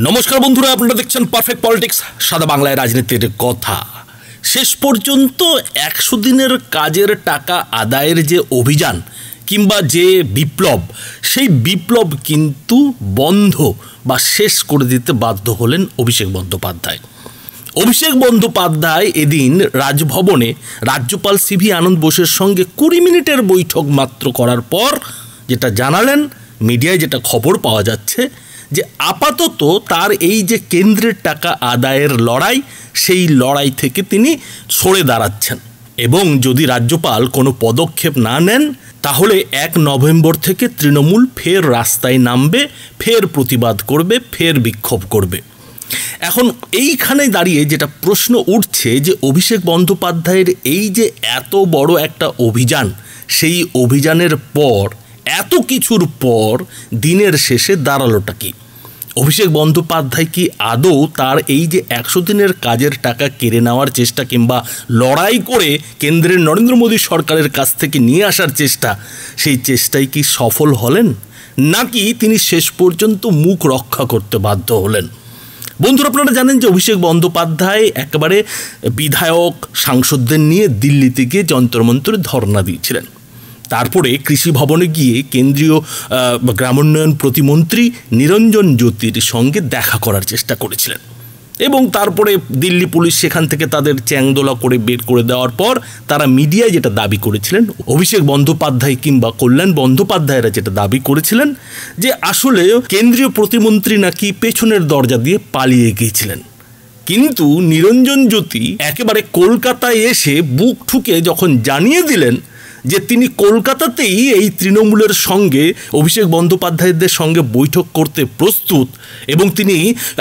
নমস্কার বন্ধুরা, আপনারা দেখছেন পারফেক্ট পলিটিক্স, সাদা বাংলায় রাজনীতির কথা। শেষ পর্যন্ত 100 দিনের কাজের টাকা আদায়ের যে অভিযান কিংবা যে বিপ্লব, সেই বিপ্লব কিন্তু বন্ধ বা শেষ করে দিতে বাধ্য হলেন অভিষেক বন্দ্যোপাধ্যায়। অভিষেক বন্দ্যোপাধ্যায় এদিন রাজভবনে রাজ্যপাল সিভি আনন্দ বোসের সঙ্গে 20 মিনিটের বৈঠক মাত্র করার পর যেটা জানালেন, মিডিয়ায় যেটা খবর পাওয়া যাচ্ছে যে আপাতত তার এই যে কেন্দ্রের টাকা আদায়ের লড়াই, সেই লড়াই থেকে তিনি সরে দাঁড়াচ্ছেন এবং যদি রাজ্যপাল কোনো পদক্ষেপ না নেন তাহলে 1 নভেম্বর থেকে তৃণমূল ফের রাস্তায় নামবে, ফের প্রতিবাদ করবে, ফের বিক্ষোভ করবে। এখন এইখানে দাঁড়িয়ে যেটা প্রশ্ন উঠছে যে অভিষেক বন্দ্যোপাধ্যায়ের এই যে এত বড় একটা অভিযান, সেই অভিযানের পর এত কিছুর পর দিনের শেষে দাঁড়ালোটা কি? অভিষেক বন্দ্যোপাধ্যায় কি আদৌ তার এই যে 100 দিনের কাজের টাকা কেড়ে নেওয়ার চেষ্টা কিংবা লড়াই করে কেন্দ্রের নরেন্দ্র মোদী সরকারের কাছ থেকে নিয়ে আসার চেষ্টা, সেই চেষ্টায় কি সফল হলেন, নাকি তিনি শেষ পর্যন্ত মুখ রক্ষা করতে বাধ্য হলেন? বন্ধুরা, আপনারা জানেন যে অভিষেক বন্দ্যোপাধ্যায় একেবারে বিধায়ক সাংসদদের নিয়ে দিল্লিতে গিয়ে যন্ত্রমন্ত্রে ধর্ণা দিয়েছিলেন। তারপরে কৃষি ভবনে গিয়ে কেন্দ্রীয় গ্রামোন্নয়ন প্রতিমন্ত্রী নিরঞ্জন জ্যোতির সঙ্গে দেখা করার চেষ্টা করেছিলেন এবং তারপরে দিল্লি পুলিশ সেখান থেকে তাদের চ্যাংদোলা করে বের করে দেওয়ার পর তারা মিডিয়ায় যেটা দাবি করেছিলেন, অভিষেক বন্দ্যোপাধ্যায় কিংবা কল্যাণ বন্দ্যোপাধ্যায়রা যেটা দাবি করেছিলেন যে আসলে কেন্দ্রীয় প্রতিমন্ত্রী নাকি পেছনের দরজা দিয়ে পালিয়ে গিয়েছিলেন। কিন্তু নিরঞ্জন জ্যোতি একেবারে কলকাতায় এসে বুক ঠুকে যখন জানিয়ে দিলেন যে তিনি কলকাতাতেই এই তৃণমূলের সঙ্গে অভিষেক বন্দ্যোপাধ্যায়দের সঙ্গে বৈঠক করতে প্রস্তুত এবং তিনি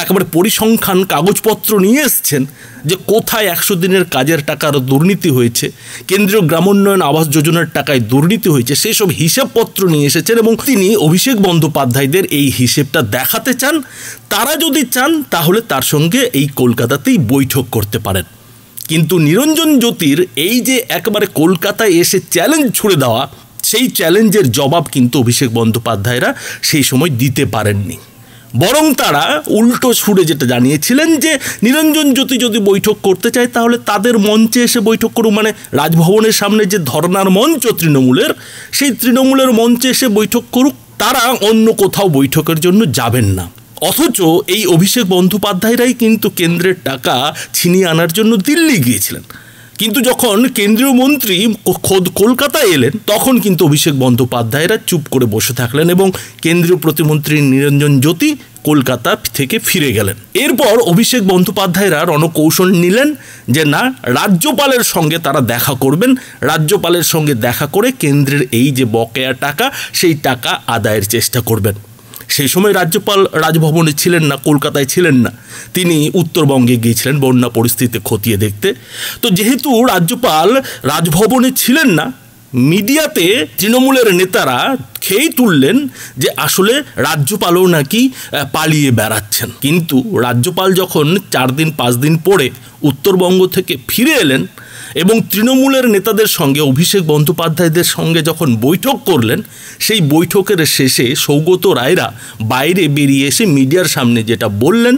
একেবারে পরিসংখ্যান কাগজপত্র নিয়ে এসছেন যে কোথায় 100 দিনের কাজের টাকার দুর্নীতি হয়েছে, কেন্দ্রীয় গ্রামোন্নয়ন আবাস যোজনার টাকায় দুর্নীতি হয়েছে, সেসব হিসাবপত্র নিয়ে এসেছেন এবং তিনি অভিষেক বন্দ্যোপাধ্যায়দের এই হিসেবটা দেখাতে চান। তারা যদি চান তাহলে তার সঙ্গে এই কলকাতাতেই বৈঠক করতে পারেন। কিন্তু নিরঞ্জন জ্যোতির এই যে একেবারে কলকাতায় এসে চ্যালেঞ্জ ছুড়ে দেওয়া, সেই চ্যালেঞ্জের জবাব কিন্তু অভিষেক বন্দ্যোপাধ্যায়রা সেই সময় দিতে পারেননি। বরং তারা উল্টো ছুড়ে যেটা জানিয়েছিলেন যে নিরঞ্জন জ্যোতি যদি বৈঠক করতে চায় তাহলে তাদের মঞ্চে এসে বৈঠক করুক, মানে রাজভবনের সামনে যে ধর্নার মঞ্চ তৃণমূলের, সেই তৃণমূলের মঞ্চে এসে বৈঠক করুক, তারা অন্য কোথাও বৈঠকের জন্য যাবেন না। অথচ এই অভিষেক বন্দ্যোপাধ্যায়রাই কিন্তু কেন্দ্রের টাকা ছিনিয়ে আনার জন্য দিল্লি গিয়েছিলেন। কিন্তু যখন কেন্দ্রীয় মন্ত্রী খোদ কলকাতায় এলেন তখন কিন্তু অভিষেক বন্দ্যোপাধ্যায়রা চুপ করে বসে থাকলেন এবং কেন্দ্রীয় প্রতিমন্ত্রী নিরঞ্জন জ্যোতি কলকাতা থেকে ফিরে গেলেন। এরপর অভিষেক বন্দ্যোপাধ্যায়রা রণকৌশল নিলেন যে না, রাজ্যপালের সঙ্গে তারা দেখা করবেন, রাজ্যপালের সঙ্গে দেখা করে কেন্দ্রের এই যে বকেয়া টাকা, সেই টাকা আদায়ের চেষ্টা করবেন। সেই সময় রাজ্যপাল রাজভবনে ছিলেন না, কলকাতায় ছিলেন না, তিনি উত্তরবঙ্গে গিয়েছিলেন বন্যা পরিস্থিতি খতিয়ে দেখতে। তো যেহেতু রাজ্যপাল রাজভবনে ছিলেন না, মিডিয়াতে তৃণমূলের নেতারা খেয়েই তুললেন যে আসলে রাজ্যপালও নাকি পালিয়ে বেড়াচ্ছেন। কিন্তু রাজ্যপাল যখন 4 দিন 5 দিন পরে উত্তরবঙ্গ থেকে ফিরে এলেন এবং তৃণমূলের নেতাদের সঙ্গে অভিষেক বন্দ্যোপাধ্যায়দের সঙ্গে যখন বৈঠক করলেন, সেই বৈঠকের শেষে সৌগত রায়রা বাইরে বেরিয়ে এসে মিডিয়ার সামনে যেটা বললেন,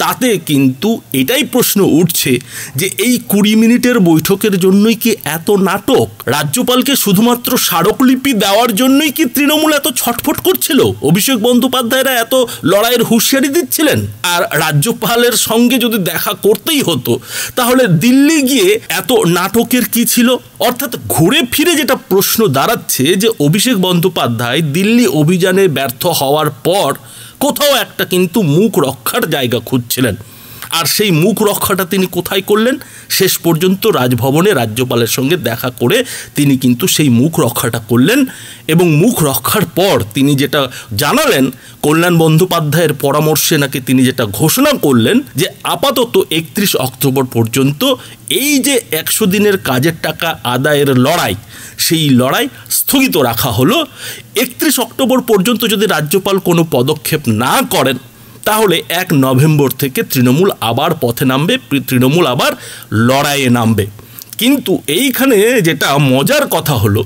তাতে কিন্তু এটাই প্রশ্ন উঠছে যে এই 20 মিনিটের বৈঠকের জন্যই কি এত নাটক? রাজ্যপালকে শুধুমাত্র স্মারকলিপি দেওয়ার জন্যই কি তৃণমূল এত ছটফট করছিল? অভিষেক বন্দ্যোপাধ্যায়রা এত লড়াইয়ের হুঁশিয়ারি দিচ্ছিলেন? আর রাজ্যপালের সঙ্গে যদি দেখা করতেই হতো তাহলে দিল্লি গিয়ে এত নাটকের কি ছিল? অর্থাৎ ঘুরে ফিরে যেটা প্রশ্ন দাঁড়াচ্ছে যে অভিষেক বন্দ্যোপাধ্যায় দিল্লি অভিযানে ব্যর্থ হওয়ার পর কোথাও একটা কিন্তু মুখ রক্ষার জায়গা খুঁজছিলেন। আর সেই মুখ রক্ষাটা তিনি কোথায় করলেন? শেষ পর্যন্ত রাজভবনে রাজ্যপালের সঙ্গে দেখা করে তিনি কিন্তু সেই মুখ রক্ষাটা করলেন এবং মুখ রক্ষার পর তিনি যেটা জানালেন, কল্যাণ বন্দ্যোপাধ্যায়ের পরামর্শে নাকি তিনি যেটা ঘোষণা করলেন যে আপাতত 31 অক্টোবর পর্যন্ত এই যে 100 দিনের কাজের টাকা আদায়ের লড়াই, সেই লড়াই স্থগিত রাখা হলো। 31 অক্টোবর পর্যন্ত যদি রাজ্যপাল কোনো পদক্ষেপ না করেন তাহলে 1 নভেম্বর থেকে তৃণমূল আবার পথে নামবে, তৃণমূল আবার লড়াইয়ে নামবে। কিন্তু এইখানে যেটা মজার কথা হলো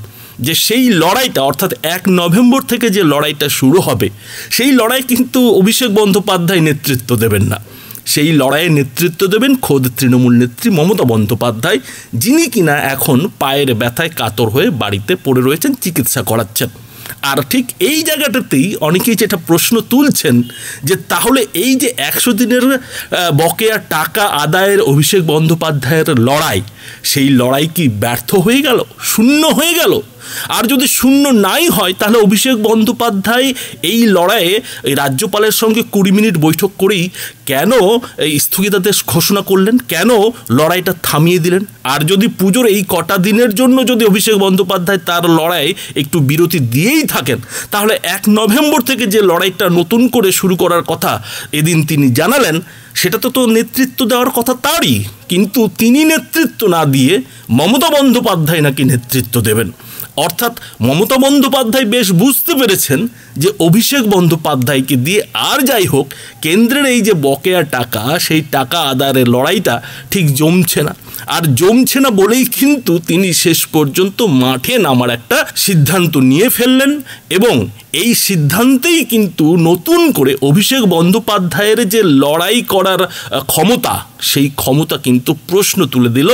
যে সেই লড়াইটা অর্থাৎ 1 নভেম্বর থেকে যে লড়াইটা শুরু হবে সেই লড়াই কিন্তু অভিষেক বন্দ্যোপাধ্যায় নেতৃত্ব দেবেন না। সেই লড়াইয়ের নেতৃত্ব দেবেন খোদ তৃণমূল নেত্রী মমতা বন্দ্যোপাধ্যায়, যিনি কিনা এখন পায়ের ব্যথায় কাতর হয়ে বাড়িতে পড়ে রয়েছেন, চিকিৎসা করাচ্ছেন। আর ঠিক এই জায়গাটাতেই অনেকেই যেটা প্রশ্ন তুলছেন যে তাহলে এই যে 100 দিনের বকেয়া টাকা আদায়ের অভিষেক বন্দ্যোপাধ্যায়ের লড়াই, সেই লড়াই কি ব্যর্থ হয়ে গেল, শূন্য হয়ে গেল? আর যদি শূন্য নাই হয় তাহলে অভিষেক বন্দ্যোপাধ্যায় এই লড়াইয়ে এই রাজ্যপালের সঙ্গে 20 মিনিট বৈঠক করেই কেন এই স্থগিতাদেশ ঘোষণা করলেন, কেন লড়াইটা থামিয়ে দিলেন? আর যদি পুজোর এই কটা দিনের জন্য যদি অভিষেক বন্দ্যোপাধ্যায় তার লড়াই একটু বিরতি দিয়েই থাকেন, তাহলে 1 নভেম্বর থেকে যে লড়াইটা নতুন করে শুরু করার কথা এদিন তিনি জানালেন, সেটা তো নেতৃত্ব দেওয়ার কথা তারই, কিন্তু তিনি নেতৃত্ব না দিয়ে মমতা বন্দ্যোপাধ্যায় নাকি নেতৃত্ব দেবেন। অর্থাৎ মমতা বন্দ্যোপাধ্যায় বেশ বুঝতে পেরেছেন যে অভিষেক বন্দ্যোপাধ্যায়কে দিয়ে আর যাই হোক কেন্দ্রের এই যে বকেয়া টাকা, সেই টাকা আদায়ের লড়াইটা ঠিক জমছে না। আর জমছে না বলেই কিন্তু তিনি শেষ পর্যন্ত মাঠে নামার একটা সিদ্ধান্ত নিয়ে ফেললেন, এবং এই সিদ্ধান্তেই কিন্তু নতুন করে অভিষেক বন্দ্যোপাধ্যায়ের যে লড়াই করার ক্ষমতা, সেই ক্ষমতা কিন্তু প্রশ্ন তুলে দিল।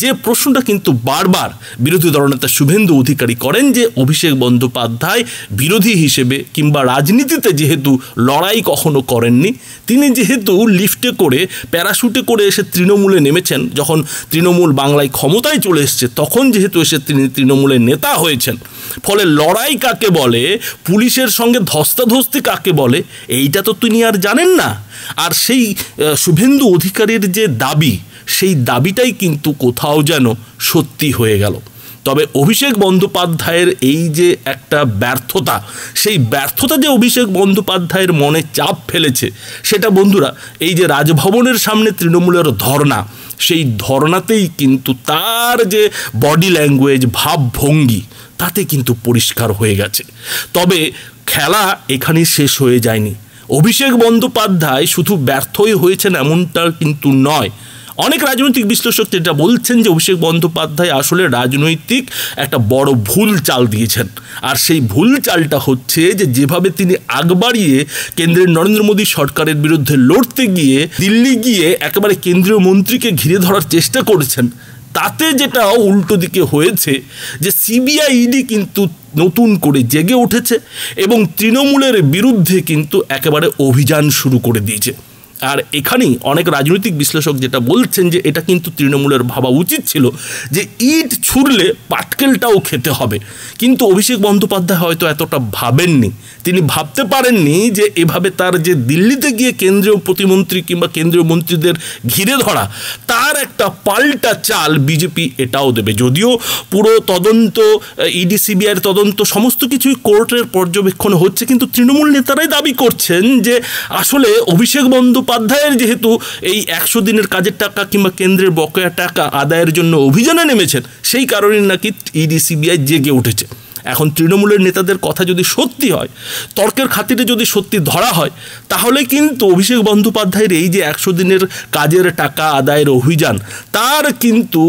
যে প্রশ্নটা কিন্তু বারবার বিরোধী দলনেতা শুভেন্দু অধিকারী করেন, যে অভিষেক বন্দ্যোপাধ্যায় বিরোধী হিসেবে কিংবা রাজনীতিতে যেহেতু লড়াই কখনো করেননি, তিনি যেহেতু লিফটে করে প্যারাশুটে করে এসে তৃণমূলে নেমেছেন, যখন তৃণমূল বাংলায় ক্ষমতায় চলে এসছে তখন যেহেতু এসে তিনি তৃণমূলের নেতা হয়েছেন, ফলে লড়াই কাকে বলে, পুলিশের সঙ্গে ধস্তাধস্তি কাকে বলে, এইটা তো তিনি আর জানেন না। আর সেই শুভেন্দু অধিকারীর যে দাবি, সেই দাবিটাই কিন্তু কোথাও যেন সত্যি হয়ে গেল। তবে অভিষেক বন্দ্যোপাধ্যায়ের এই যে একটা ব্যর্থতা, সেই ব্যর্থতা যে অভিষেক বন্দ্যোপাধ্যায়ের মনে চাপ ফেলেছে, সেটা বন্ধুরা এই যে রাজভবনের সামনে তৃণমূলের ধর্ণা, সেই ধর্ণাতেই কিন্তু তার যে বডি ল্যাঙ্গুয়েজ, ভাবভঙ্গি, তাতে কিন্তু পরিষ্কার হয়ে গেছে। তবে খেলা এখানেই শেষ হয়ে যায়নি। অভিষেক বন্দ্যোপাধ্যায় শুধু ব্যর্থই হয়েছেন এমনটা কিন্তু নয়। অনেক রাজনৈতিক বিশ্লেষক যেটা বলছেন যে অভিষেক বন্দ্যোপাধ্যায় আসলে রাজনৈতিক একটা বড় ভুল চাল দিয়েছেন। আর সেই ভুল চালটা হচ্ছে যে যেভাবে তিনি আগ বাড়িয়ে কেন্দ্রের নরেন্দ্র মোদী সরকারের বিরুদ্ধে লড়তে গিয়ে দিল্লি গিয়ে একেবারে কেন্দ্রীয় মন্ত্রীকে ঘিরে ধরার চেষ্টা করেছেন, তাতে যেটা উল্টো দিকে হয়েছে যে সিবিআই ইডি কিন্তু নতুন করে জেগে উঠেছে এবং তৃণমূলের বিরুদ্ধে কিন্তু একেবারে অভিযান শুরু করে দিয়েছে। আর এখানেই অনেক রাজনৈতিক বিশ্লেষক যেটা বলছেন যে এটা কিন্তু তৃণমূলের ভাবা উচিত ছিল যে ইট ছুড়লে পাটকেলটাও খেতে হবে, কিন্তু অভিষেক বন্দ্যোপাধ্যায় হয়তো এতটা ভাবেননি। তিনি ভাবতে পারেননি যে এভাবে তার যে দিল্লিতে গিয়ে কেন্দ্রীয় প্রতিমন্ত্রী কিংবা কেন্দ্রীয় মন্ত্রীদের ঘিরে ধরা, তার একটা পাল্টা চাল বিজেপি এটাও দেবে। যদিও পুরো তদন্ত, ইডি সিবিআইয়ের তদন্ত সমস্ত কিছুই কোর্টের পর্যবেক্ষণে হচ্ছে, কিন্তু তৃণমূল নেতারাই দাবি করছেন যে আসলে অভিষেক বন্দ্যোপাধ্যায়ের যেহেতু এই 100 দিনের কাজের টাকা কিংবা কেন্দ্রের বকেয়া টাকা আদায়ের জন্য অভিযানে নেমেছেন, সেই কারণে নাকি ইডি সিবিআই জেগে উঠেছে। এখন তৃণমূলের নেতাদের কথা যদি সত্যি হয়, তর্কের খাতিরে যদি সত্যি ধরা হয়, তাহলে কিন্তু অভিষেক বন্দ্যোপাধ্যায়ের এই যে 100 দিনের কাজের টাকা আদায়ের অভিযান, তার কিন্তু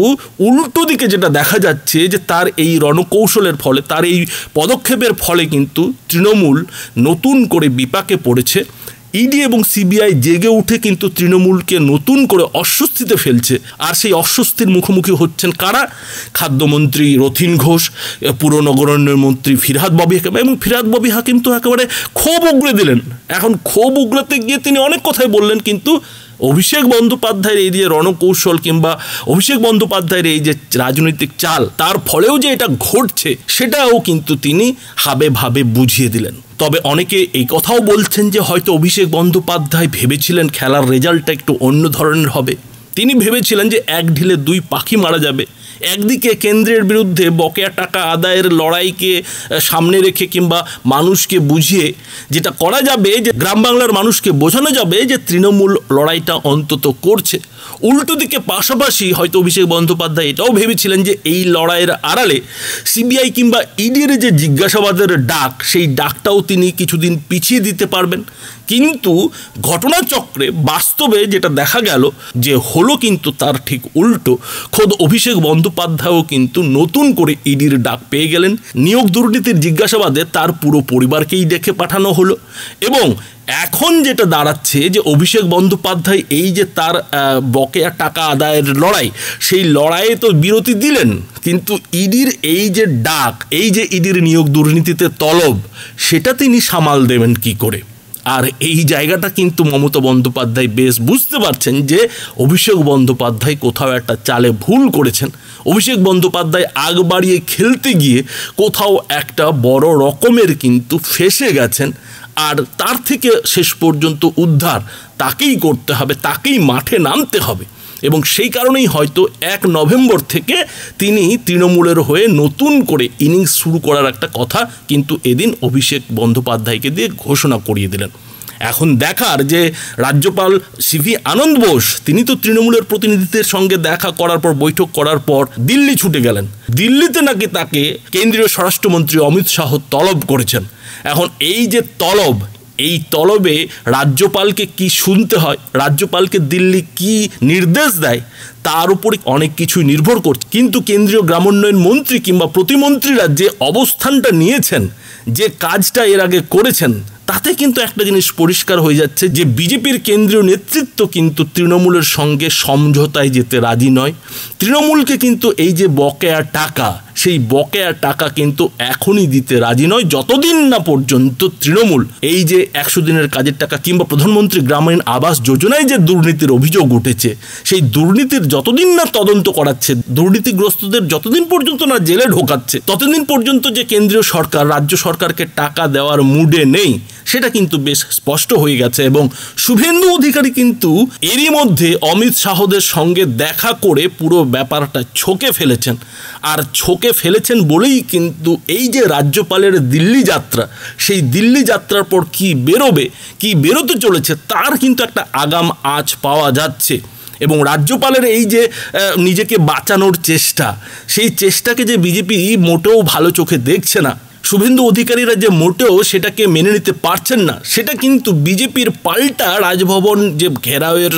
উল্টো দিকে যেটা দেখা যাচ্ছে যে তার এই রণকৌশলের ফলে, তার এই পদক্ষেপের ফলে কিন্তু তৃণমূল নতুন করে বিপাকে পড়েছে। ইডি এবং সিবিআই জেগে উঠে কিন্তু তৃণমূলকে নতুন করে অস্বস্তিতে ফেলছে। আর সেই অস্বস্তির মুখোমুখি হচ্ছেন কারা? খাদ্যমন্ত্রী রথীন ঘোষ, পুর নগরায়ণ মন্ত্রী ফিরহাদ ববি হাকিম, এবং ফিরহাদ ববি হাকিম তো একেবারে ক্ষোভ উগড়ে দিলেন। এখন ক্ষোভ উগড়াতে গিয়ে তিনি অনেক কথাই বললেন, কিন্তু অভিষেক বন্দ্যোপাধ্যায়ের এই যে রণকৌশল কিংবা অভিষেক বন্দ্যোপাধ্যায়ের এই যে রাজনৈতিক চাল, তার ফলেও যে এটা ঘটছে সেটাও কিন্তু তিনি হাবে ভাবে বুঝিয়ে দিলেন। তবে অনেকে এই কথাও বলছেন যে হয়তো অভিষেক বন্দ্যোপাধ্যায় ভেবেছিলেন খেলার রেজাল্টটা একটু অন্য ধরনের হবে। তিনি ভেবেছিলেন যে এক ঢিলে 2 পাখি মারা যাবে। একদিকে কেন্দ্রের বিরুদ্ধে বকেয়া টাকা আদায়ের লড়াইকে সামনে রেখে কিংবা মানুষকে বুঝিয়ে যেটা করা যাবে, যে গ্রাম বাংলার মানুষকে বোঝানো যাবে যে তৃণমূল লড়াইটা অন্তত করছে। উল্টো দিকে পাশাপাশি হয়তো অভিষেক বন্দ্যোপাধ্যায় এটাও ভেবেছিলেন যে এই লড়াইয়ের আড়ালে সিবিআই কিংবা ইডির যে জিজ্ঞাসাবাদের ডাক, সেই ডাকটাও তিনি কিছুদিন পিছিয়ে দিতে পারবেন। কিন্তু ঘটনাচক্রে বাস্তবে যেটা দেখা গেল যে হলো কিন্তু তার ঠিক উল্টো। খোদ অভিষেক বন্দ্যোপাধ্যায় বন্দ্যোপাধ্যায়ও কিন্তু নতুন করে ইডির ডাক পেয়ে গেলেন। নিয়োগ দুর্নীতির জিজ্ঞাসাবাদে তার পুরো পরিবারকেই ডেকে পাঠানো হলো এবং এখন যেটা দাঁড়াচ্ছে যে অভিষেক বন্দ্যোপাধ্যায় এই যে তার বকেয়া টাকা আদায়ের লড়াই, সেই লড়াইয়ে তো বিরতি দিলেন, কিন্তু ইডির এই যে ডাক, এই যে ইডির নিয়োগ দুর্নীতিতে তলব, সেটা তিনি সামাল দেবেন কি করে? আর এই জায়গাটা কিন্তু মমতা বন্দ্যোপাধ্যায় বেশ বুঝতে পারছেন যে অভিষেক বন্দ্যোপাধ্যায় কোথাও একটা চালে ভুল করেছেন। অভিষেক বন্দ্যোপাধ্যায় আগ বাড়িয়ে খেলতে গিয়ে কোথাও একটা বড় রকমের কিন্তু ফেঁসে গেছেন। আর তার থেকে শেষ পর্যন্ত উদ্ধার তাকেই করতে হবে, তাকেই মাঠে নামতে হবে। এবং সেই কারণেই হয়তো 1 নভেম্বর থেকে তিনি তৃণমূলের হয়ে নতুন করে ইনিংস শুরু করার একটা কথা কিন্তু এদিন অভিষেক বন্দ্যোপাধ্যায়কে দিয়ে ঘোষণা করিয়ে দিলেন। এখন দেখার যে রাজ্যপাল সিভি আনন্দ বোস তিনি তো তৃণমূলের প্রতিনিধিদের সঙ্গে দেখা করার পর, বৈঠক করার পর দিল্লি ছুটে গেলেন। দিল্লিতে নাকি তাকে কেন্দ্রীয় স্বরাষ্ট্রমন্ত্রী অমিত শাহ তলব করেছেন। এখন এই যে তলব, এই তলবে রাজ্যপালকে কি শুনতে হয়, রাজ্যপালকে দিল্লি কি নির্দেশ দেয়, তার উপরে অনেক কিছুই নির্ভর করছে। কিন্তু কেন্দ্রীয় গ্রামোন্নয়ন মন্ত্রী কিংবা প্রতিমন্ত্রীরা যে অবস্থানটা নিয়েছেন, যে কাজটা এর আগে করেছেন, তাতে কিন্তু একটা জিনিস পরিষ্কার হয়ে যাচ্ছে যে বিজেপির কেন্দ্রীয় নেতৃত্ব কিন্তু তৃণমূলের সঙ্গে সমঝোতায় যেতে রাজি নয়। তৃণমূলকে কিন্তু এই যে বকেয়া টাকা, সেই বকেয়া টাকা কিন্তু এখনই দিতে রাজি নয়, যতদিন না পর্যন্ত তৃণমূল এই যে 100 দিনের কাজের টাকা কিংবা প্রধানমন্ত্রী গ্রামীণ আবাস যোজনায় যে দুর্নীতির অভিযোগ উঠেছে, সেই দুর্নীতির যতদিন না তদন্ত করাচ্ছে, দুর্নীতিগ্রস্তদের যতদিন পর্যন্ত না জেলে ঢোকাচ্ছে, ততদিন পর্যন্ত যে কেন্দ্রীয় সরকার রাজ্য সরকারকে টাকা দেওয়ার মুডে নেই, সেটা কিন্তু বেশ স্পষ্ট হয়ে গেছে। এবং শুভেন্দু অধিকারী কিন্তু এরই মধ্যে অমিত শাহদের সঙ্গে দেখা করে পুরো ব্যাপারটা ছকে ফেলেছেন। আর ছকে ফেলেছেন বলেই কিন্তু এই যে রাজ্যপালের দিল্লি যাত্রা, সেই দিল্লি যাত্রার পর কি বেরোবে, কি বেরোতে চলেছে, তার কিন্তু একটা আগাম আঁচ পাওয়া যাচ্ছে। এবং রাজ্যপালের এই যে নিজেকে বাঁচানোর চেষ্টা, সেই চেষ্টাকে যে বিজেপি মোটেও ভালো চোখে দেখছে না, শুভেন্দু অধিকারীরা যে মোটেও সেটাকে মেনে নিতে পারছেন না, সেটা কিন্তু বিজেপির পাল্টা রাজভবন যে ঘেরাওয়ের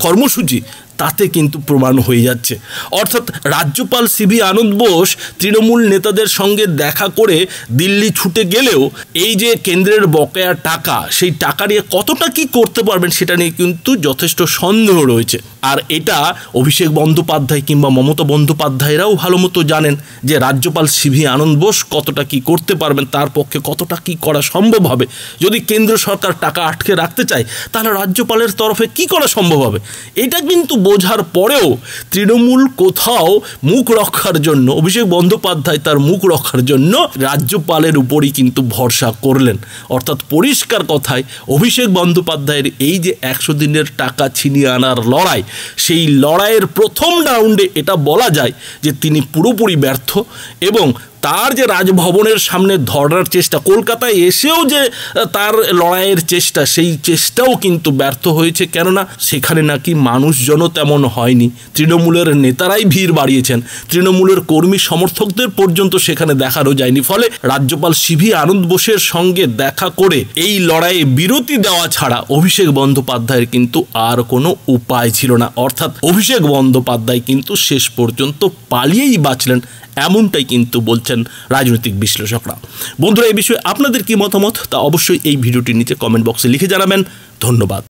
কর্মসূচি, তাতে কিন্তু প্রমাণ হয়ে যাচ্ছে। অর্থাৎ রাজ্যপাল সিভি আনন্দ বোস তৃণমূল নেতাদের সঙ্গে দেখা করে দিল্লি ছুটে গেলেও এই যে কেন্দ্রের বকেয়া টাকা, সেই টাকা নিয়ে কতটা কি করতে পারবেন সেটা নিয়ে কিন্তু যথেষ্ট সন্দেহ রয়েছে। আর এটা অভিষেক বন্দ্যোপাধ্যায় কিংবা মমতা বন্দ্যোপাধ্যায়রাও ভালো মতো জানেন যে রাজ্যপাল সিভি আনন্দ বোস কতটা কি করতে পারবেন, তার পক্ষে কতটা কি করা সম্ভব হবে। যদি কেন্দ্র সরকার টাকা আটকে রাখতে চায়, তাহলে রাজ্যপালের তরফে কি করা সম্ভব হবে, এটা কিন্তু বোঝার পরেও তৃণমূল কোথাও মুখ রক্ষার জন্য, অভিষেক বন্দ্যোপাধ্যায় তার মুখ রক্ষার জন্য রাজ্যপালের উপরই কিন্তু ভরসা করলেন। অর্থাৎ পরিষ্কার কথায় অভিষেক বন্দ্যোপাধ্যায়ের এই যে 100 দিনের টাকা ছিনিয়ে আনার লড়াই, সেই লড়াইয়ের প্রথম রাউন্ডে এটা বলা যায় যে তিনি পুরোপুরি ব্যর্থ। এবং তার যে রাজভবনের সামনে ধরার চেষ্টা, কলকাতায় এসেও যে তার লড়াইয়ের চেষ্টা, সেই চেষ্টাও কিন্তু ব্যর্থ হয়েছে। কেননা সেখানে নাকি মানুষজনও তেমন হয়নি, তৃণমূলের নেতারাই ভিড় বাড়িয়েছেন, তৃণমূলের কর্মী সমর্থকদের পর্যন্ত সেখানে দেখানো যায়নি। ফলে রাজ্যপাল সিভি আনন্দ বোসের সঙ্গে দেখা করে এই লড়াইয়ে বিরতি দেওয়া ছাড়া অভিষেক বন্দ্যোপাধ্যায়ের কিন্তু আর কোনো উপায় ছিল না। অর্থাৎ অভিষেক বন্দ্যোপাধ্যায় কিন্তু শেষ পর্যন্ত পালিয়েই বাঁচলেন, এমনটাই কিন্তু বলছেন রাজনৈতিক বিশ্লেষকরা। বন্ধুরা, এই বিষয়ে আপনাদের কি মতামত তা অবশ্যই এই ভিডিওটির নিচে কমেন্ট বক্সে লিখে জানাবেন। ধন্যবাদ।